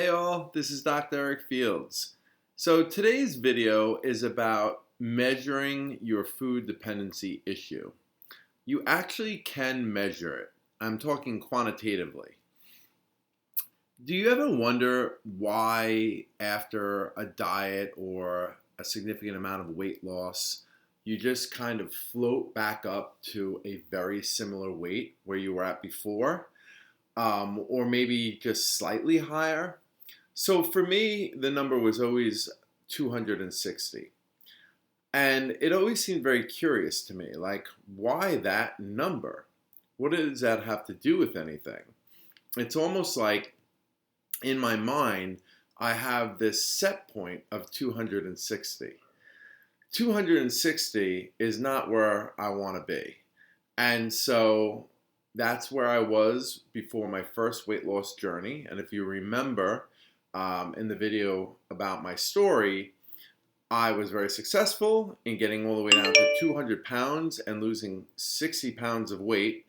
Hey all, this is Dr. Eric Fields. So today's video is about measuring your food dependency issue. You actually can measure it. I'm talking quantitatively. Do you ever wonder why after a diet or a significant amount of weight loss, you just kind of float back up to a very similar weight where you were at before, or maybe just slightly higher? So for me, the number was always 260. And it always seemed very curious to me, like, why that number? What does that have to do with anything? It's almost like in my mind, I have this set point of 260. 260 is not where I want to be. And so that's where I was before my first weight loss journey. And if you remember, in the video about my story, I was very successful in getting all the way down to 200 pounds and losing 60 pounds of weight,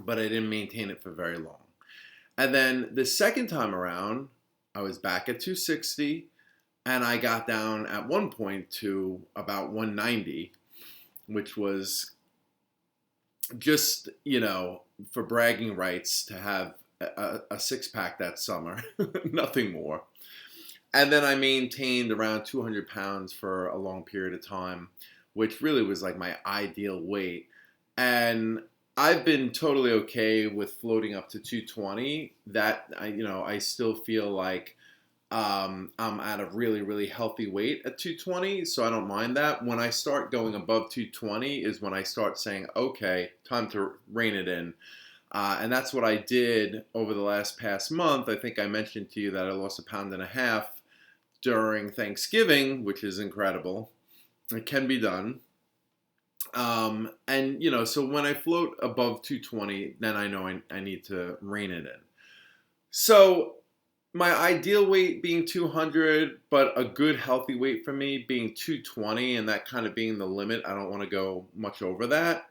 but I didn't maintain it for very long. And then the second time around, I was back at 260, and I got down at one point to about 190, which was just, for bragging rights to have a six-pack that summer, nothing more. And then I maintained around 200 pounds for a long period of time, which really was like my ideal weight. And I've been totally okay with floating up to 220. That I still feel like I'm at a really, really healthy weight at 220, so I don't mind that. When I start going above 220 is when I start saying, okay, time to rein it in. And that's what I did over the past month. I think I mentioned to you that I lost 1.5 pounds during Thanksgiving, which is incredible. It can be done. So when I float above 220, then I know I need to rein it in. So my ideal weight being 200, but a good healthy weight for me being 220, and that kind of being the limit. I don't want to go much over that.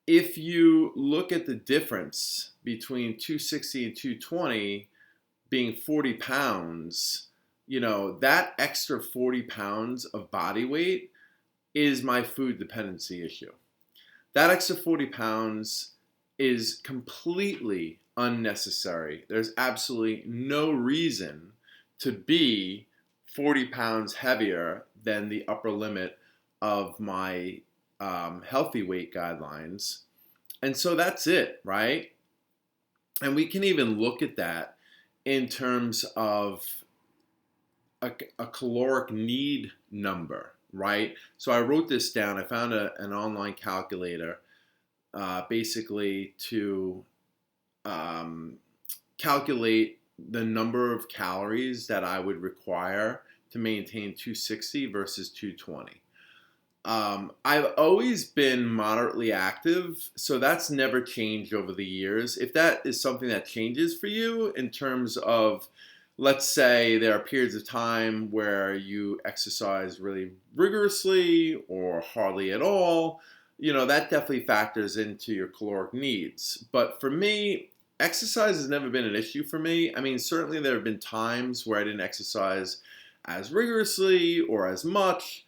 If you look at the difference between 260 and 220 being 40 pounds, that extra 40 pounds of body weight is my food dependency issue. That extra 40 pounds is completely unnecessary. There's absolutely no reason to be 40 pounds heavier than the upper limit of my healthy weight guidelines. And so that's it, right? And we can even look at that in terms of a caloric need number, right? So I wrote this down. I found an online calculator basically to calculate the number of calories that I would require to maintain 260 versus 220. I've always been moderately active, so that's never changed over the years. If that is something that changes for you in terms of, let's say there are periods of time where you exercise really rigorously or hardly at all, that definitely factors into your caloric needs. But for me, exercise has never been an issue for me. I mean, certainly there have been times where I didn't exercise as rigorously or as much,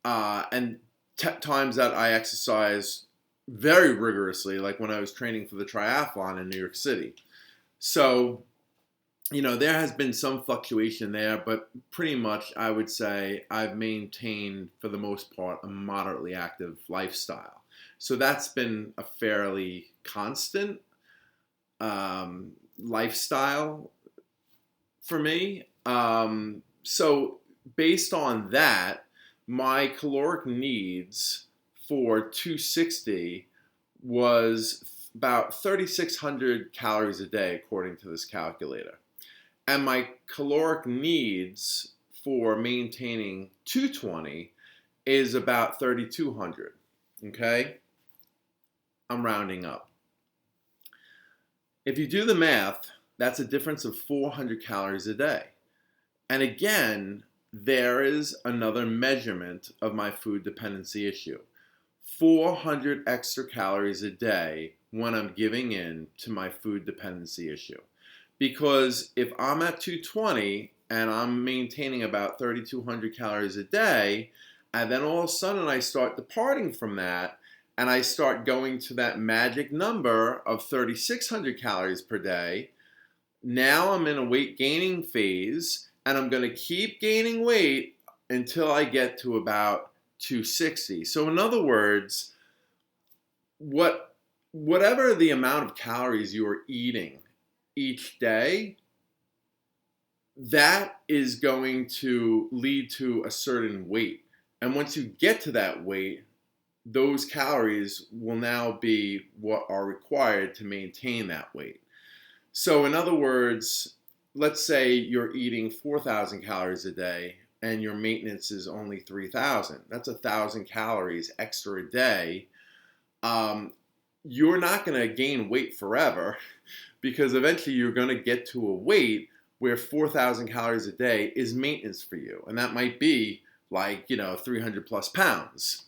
and times that I exercise very rigorously, like when I was training for the triathlon in New York City. So, there has been some fluctuation there, but pretty much I would say I've maintained, for the most part, a moderately active lifestyle. So that's been a fairly constant lifestyle for me. So based on that, my caloric needs for 260 was about 3,600 calories a day, according to this calculator. And my caloric needs for maintaining 220 is about 3,200. Okay? I'm rounding up. If you do the math, that's a difference of 400 calories a day. And again, there is another measurement of my food dependency issue. 400 extra calories a day when I'm giving in to my food dependency issue. Because if I'm at 220 and I'm maintaining about 3,200 calories a day, and then all of a sudden I start departing from that, and I start going to that magic number of 3,600 calories per day, now I'm in a weight gaining phase, and I'm going to keep gaining weight until I get to about 260. So in other words, whatever the amount of calories you are eating each day, that is going to lead to a certain weight. And once you get to that weight, those calories will now be what are required to maintain that weight. So in other words, let's say you're eating 4,000 calories a day and your maintenance is only 3,000. That's 1,000 calories extra a day. You're not going to gain weight forever, because eventually you're going to get to a weight where 4,000 calories a day is maintenance for you. And that might be like, 300 plus pounds.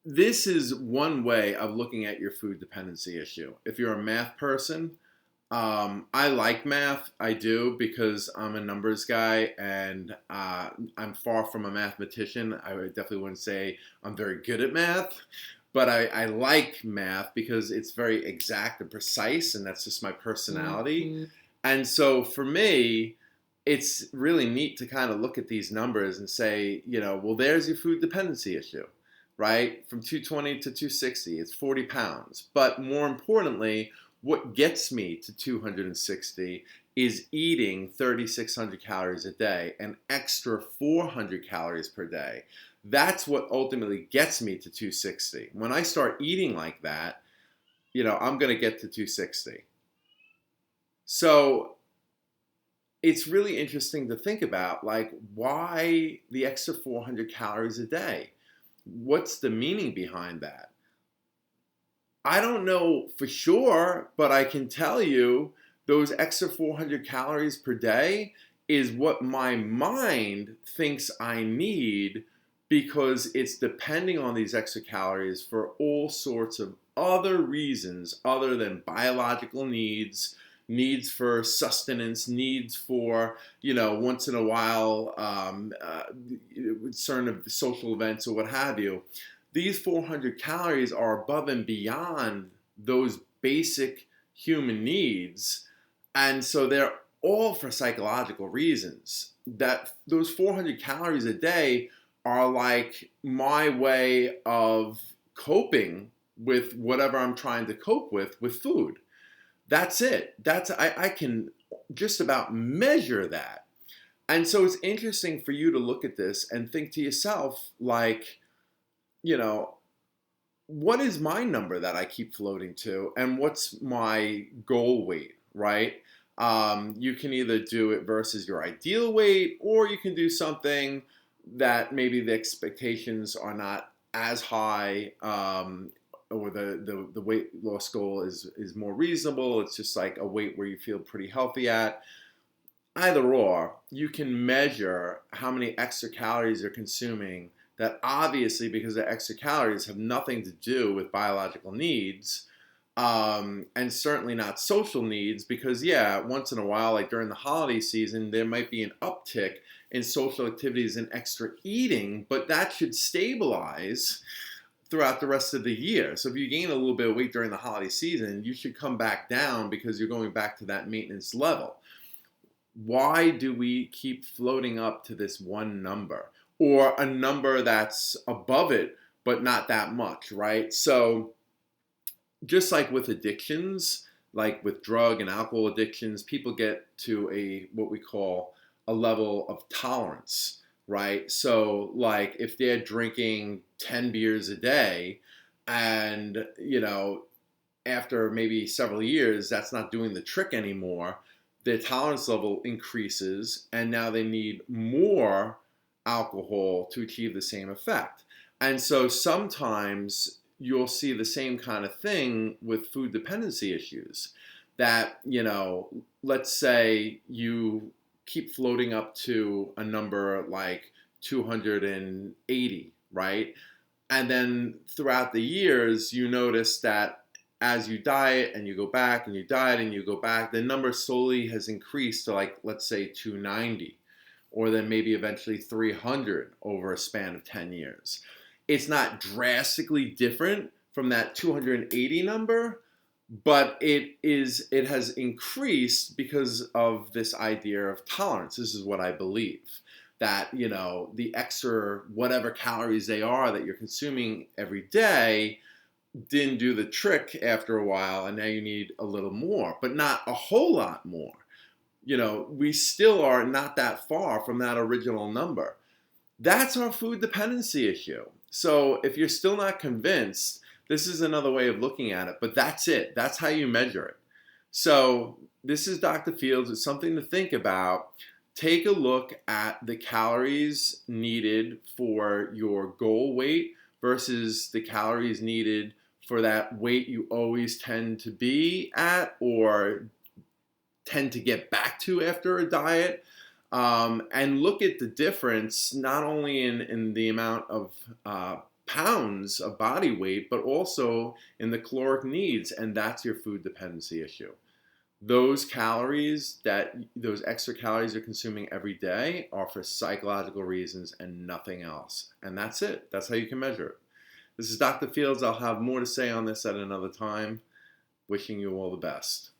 This is one way of looking at your food dependency issue. If you're a math person, I like math. I do, because I'm a numbers guy, and I'm far from a mathematician. I definitely wouldn't say I'm very good at math, but I like math because it's very exact and precise, and that's just my personality. Mm-hmm. And so for me, it's really neat to kind of look at these numbers and say, well, there's your food dependency issue, right? From 220 to 260, it's 40 pounds. But more importantly, what gets me to 260 is eating 3,600 calories a day, an extra 400 calories per day. That's what ultimately gets me to 260. When I start eating like that, I'm going to get to 260. So it's really interesting to think about, like, why the extra 400 calories a day? What's the meaning behind that? I don't know for sure, but I can tell you those extra 400 calories per day is what my mind thinks I need, because it's depending on these extra calories for all sorts of other reasons other than biological needs, needs for sustenance, needs for, once in a while, certain social events or what have you. These 400 calories are above and beyond those basic human needs. And so they're all for psychological reasons. That those 400 calories a day are like my way of coping with whatever I'm trying to cope with food. That's it. I can just about measure that. And so it's interesting for you to look at this and think to yourself, like, what is my number that I keep floating to, and what's my goal weight, right? You can either do it versus your ideal weight, or you can do something that maybe the expectations are not as high, or the weight loss goal is more reasonable. It's just like a weight where you feel pretty healthy at. Either or, you can measure how many extra calories you're consuming that obviously, because the extra calories have nothing to do with biological needs, and certainly not social needs, because once in a while, like during the holiday season, there might be an uptick in social activities and extra eating, but that should stabilize throughout the rest of the year. So if you gain a little bit of weight during the holiday season, you should come back down because you're going back to that maintenance level. Why do we keep floating up to this one number, or a number that's above it, but not that much, right? So just like with addictions, like with drug and alcohol addictions, people get to what we call a level of tolerance, right? So like if they're drinking 10 beers a day, and after maybe several years, that's not doing the trick anymore, their tolerance level increases, and now they need more alcohol to achieve the same effect. And so sometimes you'll see the same kind of thing with food dependency issues, that, let's say you keep floating up to a number like 280, right? And then throughout the years, you notice that as you diet and you go back and you diet and you go back, the number slowly has increased to, like, let's say 290, or then maybe eventually 300 over a span of 10 years. It's not drastically different from that 280 number, but it has increased because of this idea of tolerance. This is what I believe, that, the extra whatever calories they are that you're consuming every day didn't do the trick after a while, and now you need a little more, but not a whole lot more. We still are not that far from that original number. That's our food dependency issue. So if you're still not convinced, this is another way of looking at it, but that's it. That's how you measure it. So this is Dr. Fields. It's something to think about. Take a look at the calories needed for your goal weight versus the calories needed for that weight you always tend to be at or tend to get back to after a diet. And look at the difference, not only in the amount of pounds of body weight, but also in the caloric needs, and that's your food dependency issue. Those extra calories you're consuming every day are for psychological reasons and nothing else. And that's it. That's how you can measure it. This is Dr. Fields. I'll have more to say on this at another time. Wishing you all the best.